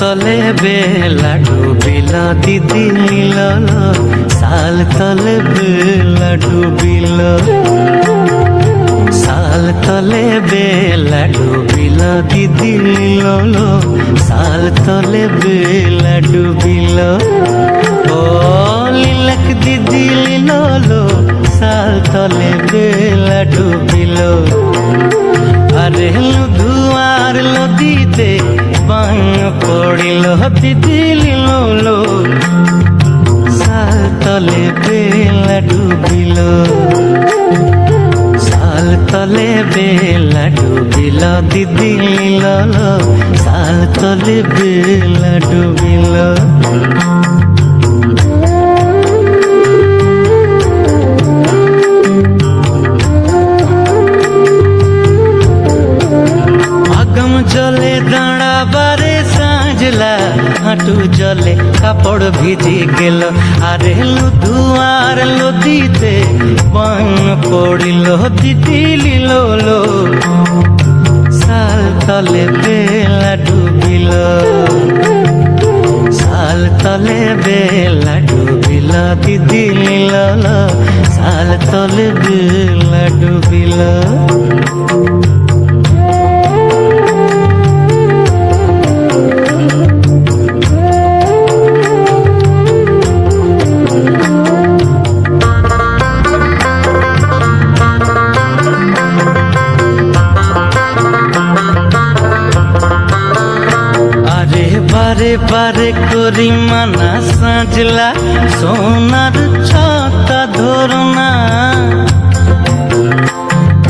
তলে বেলা ডুবিল দিদি নীল সাল তলে বেলা ডুবিল সাল তলে বেলা ডুবিল দিদি নীল সাল তলে বেলা ডুবিল ও লিলক দিদি লীল সাল তলে বেলা ডুবিল আরে লুধুয়ার লদিতে বান পড়িল দিদি লীল সাল তলে বেলা ডুবিল সাল তলে বেলা ডুবিল দিদি লীল সাল তলে বেলা ডুবিল জলে দাঁড়াবারে সাঁঝলা হাঁটু জলে কাপড় ভিজি গেল আরে লুধুয়ার লদিতে বান পড়িল দিদি লীল সাল তলে বেলা ডুবিল সাল তলে বেলা ডুবিল দিদি লীল সাল তলে বেলা ডুবিল বারে বারে করি মানা সাজলা সোনার ছাতা ধরনা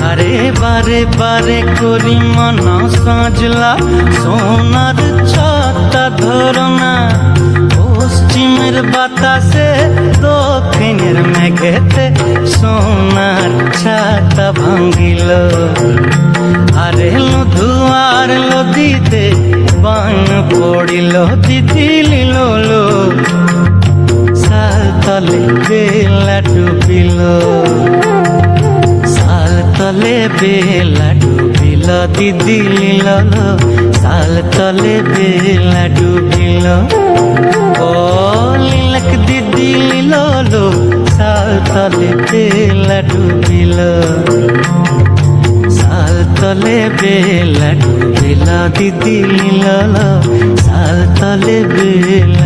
আরে বারে বারে করি মানা সাজলা সোনার ছাতা ধরনা পশ্চিমের বাতাসে দক্ষিণের মেঘেতে সোনার ছাতা ভাঙ্গিল আরে লুধুয়ার লদিতে বান পড়িল দিদি লীল সাল তলে বেলা ডুবিল সাল তলে বেলা ডুবিল দিদি লীল সাল তলে বেলা ডুবিল ও লিলক দিদি লীল সাল তলে বেলা ডুবিল সাল তলে বেলা ডুবিল দিদি লীল সাল তলে বেলা